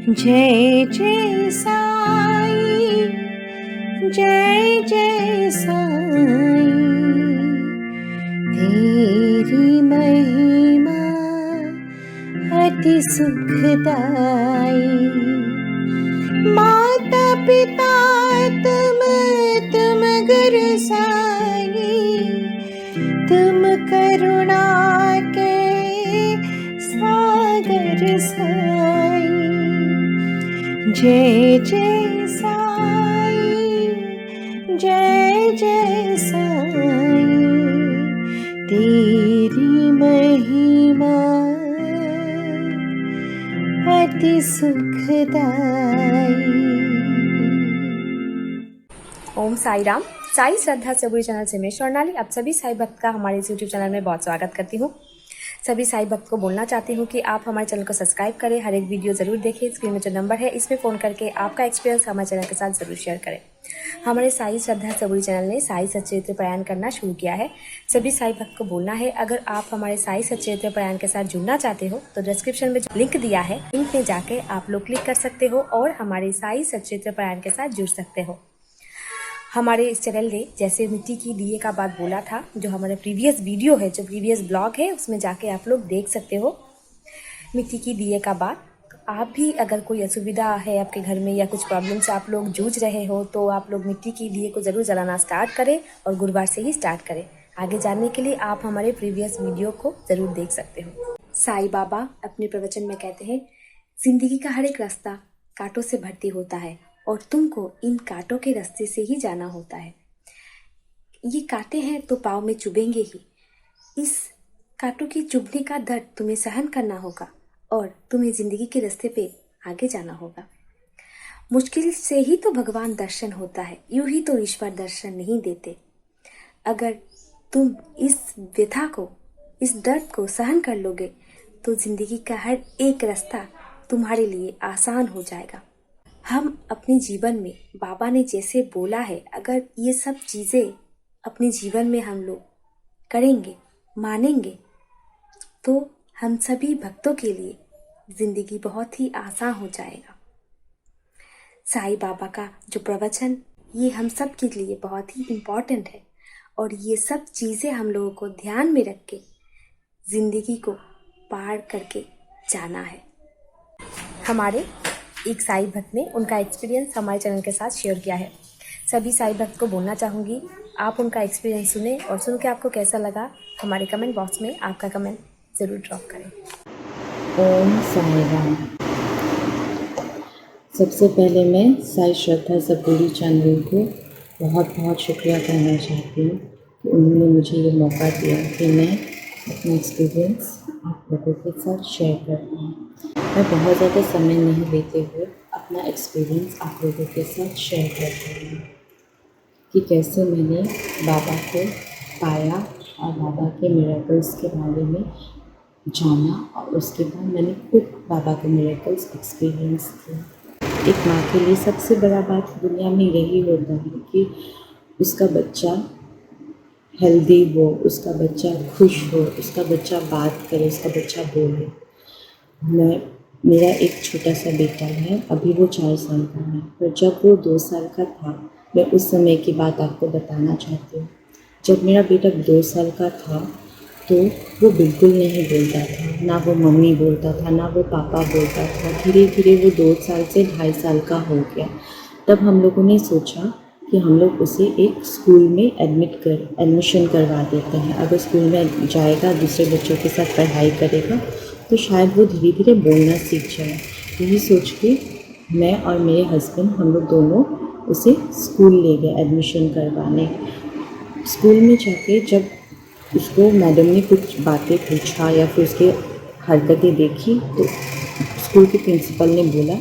जय जय साई, जय जय साई, तेरी महिमा अति सुखदाई। माता पिता तुम गुरु साई, तुम करुणा के सागर साई। जय जय साई, जय जय साई, तेरी महिमा अति सुखदाई। ओम साई राम। साई श्रद्धा सबूरी चैनल से मैं स्वर्णाली आप सभी साई भक्त का हमारे इस यूट्यूब चैनल में बहुत स्वागत करती हूँ। सभी साई भक्त को बोलना चाहती हूँ कि आप हमारे चैनल को सब्सक्राइब करें, हर एक वीडियो ज़रूर देखें। स्क्रीन में जो नंबर है इसमें फ़ोन करके आपका एक्सपीरियंस हमारे चैनल के साथ ज़रूर शेयर करें। हमारे साई श्रद्धा सबूरी चैनल ने साई सच्चरित्र प्रयाण करना शुरू किया है। सभी साई भक्त को बोलना है, अगर आप हमारे साई सच्चरित्र प्रयाण के साथ जुड़ना चाहते हो तो डिस्क्रिप्शन में जो लिंक दिया है, लिंक में जाके आप लोग क्लिक कर सकते हो और हमारे साई सच्चरित्र प्रयाण के साथ जुड़ सकते हो। हमारे इस चैनल ने जैसे मिट्टी की दिए का बात बोला था, जो हमारे प्रीवियस वीडियो है, जो प्रीवियस ब्लॉग है, उसमें जाके आप लोग देख सकते हो मिट्टी की दिए का बात। आप भी अगर कोई असुविधा है आपके घर में या कुछ प्रॉब्लम से आप लोग जूझ रहे हो तो आप लोग मिट्टी की दिए को ज़रूर जलाना स्टार्ट करें और गुरुवार से ही स्टार्ट करें। आगे जानने के लिए आप हमारे प्रीवियस वीडियो को ज़रूर देख सकते हो। साईं बाबा अपने प्रवचन में कहते हैं, जिंदगी का हर एक रास्ता कांटों से भर्ती होता है और तुमको इन कांटों के रास्ते से ही जाना होता है। ये कांटे हैं तो पाँव में चुभेंगे ही। इस कांटों की चुभने का दर्द तुम्हें सहन करना होगा और तुम्हें जिंदगी के रास्ते पे आगे जाना होगा। मुश्किल से ही तो भगवान दर्शन होता है, यूं ही तो ईश्वर दर्शन नहीं देते। अगर तुम इस व्यथा को, इस दर्द को सहन कर लोगे तो जिंदगी का हर एक रास्ता तुम्हारे लिए आसान हो जाएगा। हम अपने जीवन में बाबा ने जैसे बोला है, अगर ये सब चीज़ें अपने जीवन में हम लोग करेंगे, मानेंगे, तो हम सभी भक्तों के लिए ज़िंदगी बहुत ही आसान हो जाएगा। साईं बाबा का जो प्रवचन, ये हम सब के लिए बहुत ही इम्पॉर्टेंट है और ये सब चीज़ें हम लोगों को ध्यान में रख के ज़िंदगी को पार करके जाना है। हमारे एक साईं भक्त ने उनका एक्सपीरियंस हमारे चैनल के साथ शेयर किया है। सभी साईं भक्त को बोलना चाहूँगी, आप उनका एक्सपीरियंस सुने और सुन के आपको कैसा लगा हमारे कमेंट बॉक्स में आपका कमेंट ज़रूर ड्रॉप करें। ओम साई राम। सबसे पहले मैं साई श्रद्धा सबूरी चैनल को बहुत बहुत शुक्रिया कहना चाहती हूँ कि उन्होंने मुझे ये मौका दिया कि मैं अपना एक्सपीरियंस आप लोगों के साथ शेयर कर पाऊँ। मैं बहुत ज़्यादा समय नहीं लेते हुए अपना एक्सपीरियंस आप लोगों के साथ शेयर कर रही हूँ कि कैसे मैंने बाबा को पाया और बाबा के मिरेकल्स के बारे में जाना और उसके बाद मैंने खुद बाबा के मिरेकल्स एक्सपीरियंस किया। एक माँ के लिए सबसे बड़ा बात दुनिया में यही होता है कि उसका बच्चा हेल्दी हो, उसका बच्चा खुश हो, उसका बच्चा बात करे, उसका बच्चा बोले। मेरा एक छोटा सा बेटा है, अभी वो 4 साल का है, पर जब वो 2 साल का था, मैं उस समय की बात आपको बताना चाहती हूँ। जब मेरा बेटा 2 साल का था तो वो बिल्कुल नहीं बोलता था, ना वो मम्मी बोलता था, ना वो पापा बोलता था। धीरे धीरे वो 2 साल से 2.5 साल का हो गया। तब हम लोगों ने सोचा कि हम लोग उसे एक स्कूल में एडमिशन करवा देते हैं। अगर स्कूल में जाएगा, दूसरे बच्चों के साथ पढ़ाई करेगा तो शायद वो धीरे धीरे बोलना सीख जाए। यही सोच के मैं और मेरे हस्बैंड, हम लोग दोनों उसे स्कूल ले गए एडमिशन करवाने। स्कूल में जाके जब उसको मैडम ने कुछ बातें पूछा या फिर उसकी हरकतें देखी तो स्कूल के प्रिंसिपल ने बोला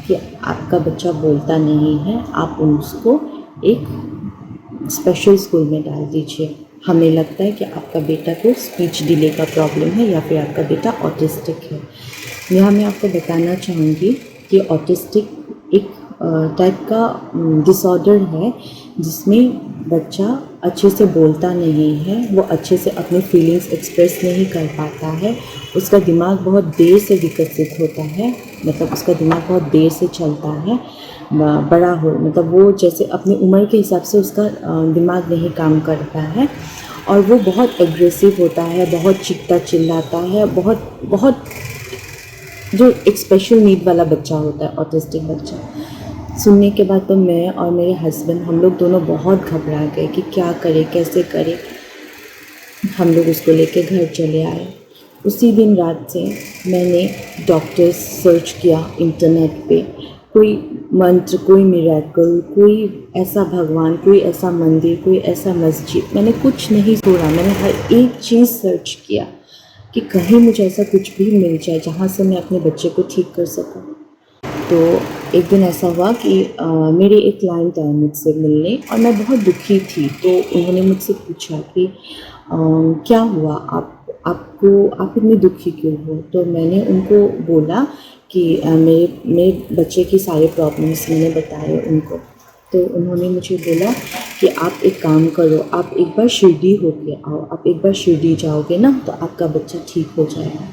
कि आपका बच्चा बोलता नहीं है, आप उसको एक स्पेशल स्कूल में डाल दीजिए। हमें लगता है कि आपका बेटा को स्पीच डिले का प्रॉब्लम है या फिर आपका बेटा ऑटिस्टिक है। यहाँ मैं आपको बताना चाहूँगी कि ऑटिस्टिक एक टाइप का डिसऑर्डर है, जिसमें बच्चा अच्छे से बोलता नहीं है, वो अच्छे से अपनी फीलिंग्स एक्सप्रेस नहीं कर पाता है, उसका दिमाग बहुत देर से विकसित होता है, मतलब उसका दिमाग बहुत देर से चलता है, बड़ा हो मतलब वो जैसे अपनी उम्र के हिसाब से उसका दिमाग नहीं काम करता है, और वो बहुत एग्रेसिव होता है, बहुत चीखता चिल्लाता है, बहुत जो एक स्पेशल नीड वाला बच्चा होता है, ऑटिस्टिक बच्चा। सुनने के बाद तो मैं और मेरे हस्बैंड हम लोग दोनों बहुत घबरा गए कि क्या करें, कैसे करें। हम लोग उसको लेके घर चले आए। उसी दिन रात से मैंने डॉक्टर्स सर्च किया इंटरनेट पे, कोई मंत्र, कोई मिरेकल, कोई ऐसा भगवान, कोई ऐसा मंदिर, कोई ऐसा मस्जिद, मैंने कुछ नहीं छोड़ा। मैंने हर एक चीज़ सर्च किया कि कहीं मुझे ऐसा कुछ भी मिल जाए जहाँ से मैं अपने बच्चे को ठीक कर सकूँ। तो एक दिन ऐसा हुआ कि मेरे एक क्लाइंट आए मुझसे मिलने और मैं बहुत दुखी थी। तो उन्होंने मुझसे पूछा कि क्या हुआ, आप इतनी दुखी क्यों हो? तो मैंने उनको बोला कि मेरे बच्चे की सारे प्रॉब्लम्स मैंने बताए उनको। तो उन्होंने मुझे बोला कि आप एक काम करो, आप एक बार शिरडी होके आओ, आप एक बार शिरडी जाओगे ना तो आपका बच्चा ठीक हो जाएगा।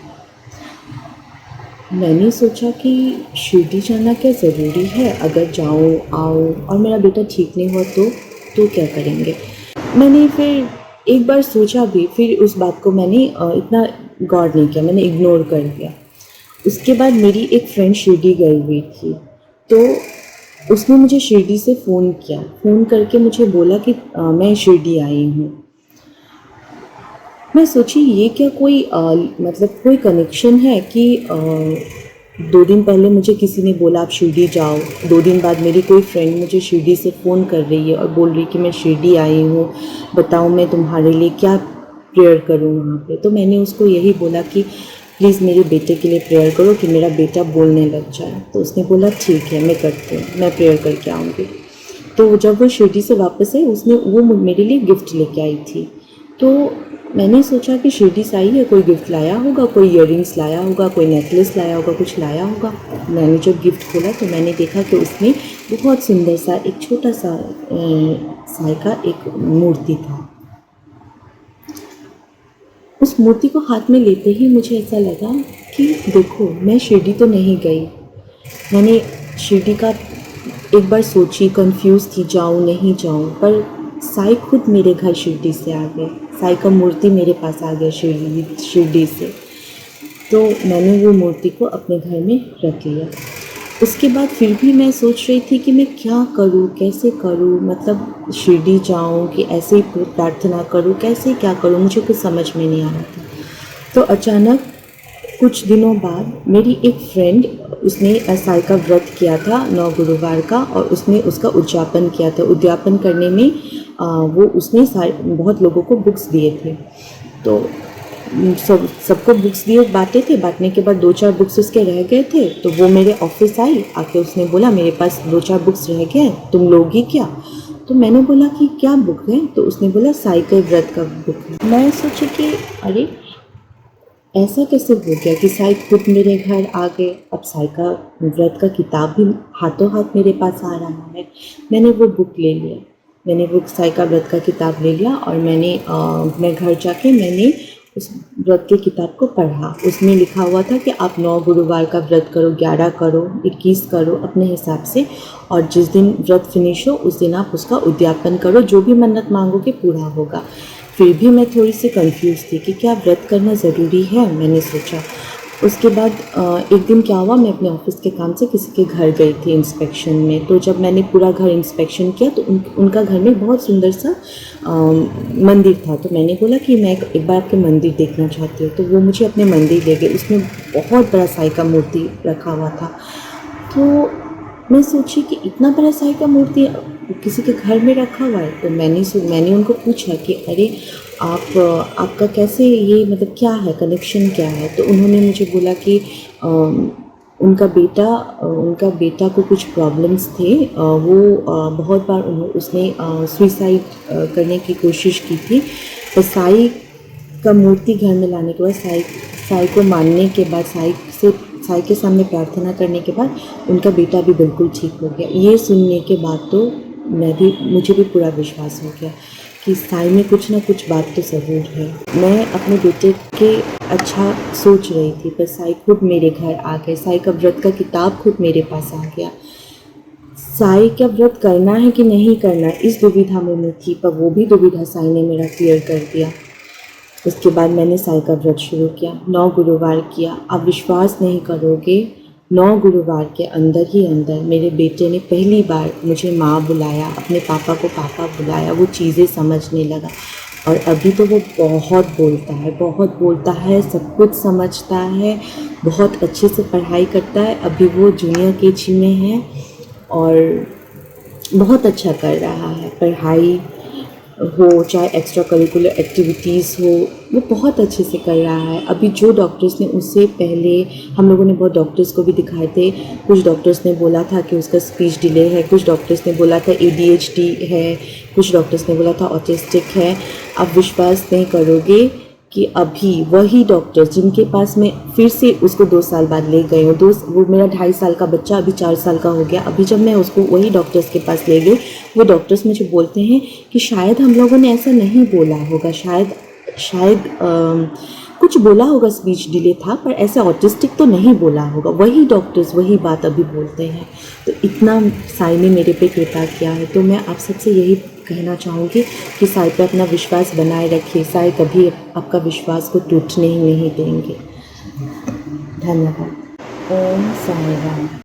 मैंने सोचा कि शिरडी जाना क्या ज़रूरी है, अगर जाऊँ आओ और मेरा बेटा ठीक नहीं हुआ तो क्या करेंगे। मैंने फिर एक बार सोचा भी, फिर उस बात को मैंने इतना गौर नहीं किया, मैंने इग्नोर कर दिया। उसके बाद मेरी एक फ्रेंड शिरडी गई हुई थी, तो उसने मुझे शिरडी से फ़ोन किया, फ़ोन करके मुझे बोला कि मैं शिरडी आई हूँ। मैं सोची ये क्या कोई मतलब कोई कनेक्शन है कि 2 दिन पहले मुझे किसी ने बोला आप शिरडी जाओ, 2 दिन बाद मेरी कोई फ्रेंड मुझे शिरडी से फ़ोन कर रही है और बोल रही कि मैं शिरडी आई हूँ, बताओ मैं तुम्हारे लिए क्या प्रेयर करूँ वहाँ पे। तो मैंने उसको यही बोला कि प्लीज़ मेरे बेटे के लिए प्रेयर करो कि मेरा बेटा बोलने लग जाए। तो उसने बोला ठीक है, मैं करती हूँ, मैं प्रेयर करके आऊँगी। तो जब वो शिरडी से वापस आई, वो मेरे लिए गिफ्ट लेके आई थी। तो मैंने सोचा कि शिरडी से आई है, कोई गिफ्ट लाया होगा, कोई ईयररिंग्स लाया होगा, कोई नेकलेस लाया होगा, कुछ लाया होगा। मैंने जब गिफ्ट खोला तो मैंने देखा कि उसमें बहुत सुंदर सा एक छोटा सा साई का एक मूर्ति था। उस मूर्ति को हाथ में लेते ही मुझे ऐसा लगा कि देखो, मैं शिरडी तो नहीं गई, मैंने शिरडी का एक बार सोची, कंफ्यूज थी जाऊँ नहीं जाऊँ, पर साई खुद मेरे घर शिरडी से आ गए, साई का मूर्ति मेरे पास आ गया शिरडी से। तो मैंने वो मूर्ति को अपने घर में रख लिया। उसके बाद फिर भी मैं सोच रही थी कि मैं क्या करूँ, कैसे करूँ, मतलब शिरडी जाऊँ कि ऐसे ही प्रार्थना करूँ, कैसे क्या करूँ, मुझे कुछ समझ में नहीं आ रहा था। तो अचानक कुछ दिनों बाद मेरी एक फ्रेंड, उसने साई का व्रत किया था 9 गुरुवार का, और उसने उसका उद्यापन किया था। उद्यापन करने में उसने बहुत लोगों को बुक्स दिए थे। तो सबको बुक्स दिए, बांटने के बाद 2-4 बुक्स उसके रह गए थे। तो वो मेरे ऑफिस आई, आके उसने बोला मेरे पास 2-4 बुक्स रह गए, तुम लोगी क्या? तो मैंने बोला कि क्या बुक है? तो उसने बोला साई के व्रत का बुक है। मैं सोची कि अरे ऐसा कैसे हो गया कि साई खुद मेरे घर आ गए। अब साई का व्रत का किताब भी हाथों हाथ मेरे पास आ रहा है। मैंने वो बुक ले लिया, मैंने वो साई का व्रत का किताब ले लिया और मैं घर जाके मैंने उस व्रत के किताब को पढ़ा। उसमें लिखा हुआ था कि आप 9 गुरुवार का व्रत करो, 11 करो, 21 करो अपने हिसाब से, और जिस दिन व्रत फिनिश हो उस दिन आप उसका उद्यापन करो, जो भी मन्नत मांगोगे पूरा होगा। फिर भी मैं थोड़ी सी कंफ्यूज थी कि क्या व्रत करना ज़रूरी है, मैंने सोचा। उसके बाद एक दिन क्या हुआ, मैं अपने ऑफिस के काम से किसी के घर गई थी इंस्पेक्शन में। तो जब मैंने पूरा घर इंस्पेक्शन किया तो उनका घर में बहुत सुंदर सा मंदिर था। तो मैंने बोला कि मैं एक बार आपके मंदिर देखना चाहती हूँ। तो वो मुझे अपने मंदिर ले गए, उसमें बहुत बड़ा साई का मूर्ति रखा हुआ था। तो मैं सोची कि इतना बड़ा साई का मूर्ति किसी के घर में रखा हुआ है। तो मैंने उनको पूछा कि अरे आपका कैसे ये, मतलब क्या है, कनेक्शन क्या है? तो उन्होंने मुझे बोला कि उनका बेटा को कुछ प्रॉब्लम्स थे। वो बहुत बार उसने सुसाइड करने की कोशिश की थी। तो साई का मूर्ति घर में लाने के बाद, साई को मानने के बाद, साई के सामने प्रार्थना करने के बाद उनका बेटा भी बिल्कुल ठीक हो गया। ये सुनने के बाद तो मुझे भी पूरा विश्वास हो गया कि साई में कुछ ना कुछ बात तो ज़रूर है। मैं अपने बेटे के अच्छा सोच रही थी, पर साई खुद मेरे घर आ गए। साई का व्रत का किताब खुद मेरे पास आ गया। साई का व्रत करना है कि नहीं करना, इस दुविधा में मैं थी, पर वो भी दुविधा साई ने मेरा क्लियर कर दिया। उसके बाद मैंने साई का व्रत शुरू किया, 9 गुरुवार किया। आप विश्वास नहीं करोगे, 9 गुरुवार के अंदर ही अंदर मेरे बेटे ने पहली बार मुझे माँ बुलाया, अपने पापा को पापा बुलाया, वो चीज़ें समझने लगा। और अभी तो वो बहुत बोलता है, सब कुछ समझता है, बहुत अच्छे से पढ़ाई करता है। अभी वो जूनियर केजी में है और बहुत अच्छा कर रहा है। पढ़ाई हो चाहे एक्स्ट्रा करिकुलर एक्टिविटीज़ हो, वो बहुत अच्छे से कर रहा है। अभी जो डॉक्टर्स ने उससे पहले, हम लोगों ने बहुत डॉक्टर्स को भी दिखाए थे, कुछ डॉक्टर्स ने बोला था कि उसका स्पीच डिले है, कुछ डॉक्टर्स ने बोला था ADHD है, कुछ डॉक्टर्स ने बोला था ऑटिस्टिक है। आप विश्वास नहीं करोगे कि अभी वही डॉक्टर जिनके पास मैं फिर से उसको 2 साल बाद ले गई हूँ, वो मेरा 2.5 साल का बच्चा अभी 4 साल का हो गया। अभी जब मैं उसको वही डॉक्टर्स के पास ले गई, वो डॉक्टर्स मुझे बोलते हैं कि शायद हम लोगों ने ऐसा नहीं बोला होगा, शायद कुछ बोला होगा, स्पीच डिले था, पर ऐसे ऑटिस्टिक तो नहीं बोला होगा। वही डॉक्टर्स वही बात अभी बोलते हैं। तो इतना साई ने मेरे पे कृपा किया है। तो मैं आप सबसे यही कहना चाहूँगी कि साई पे अपना विश्वास बनाए रखिए। साई कभी आपका विश्वास को टूटने ही नहीं देंगे। धन्यवाद। ओम साई राम।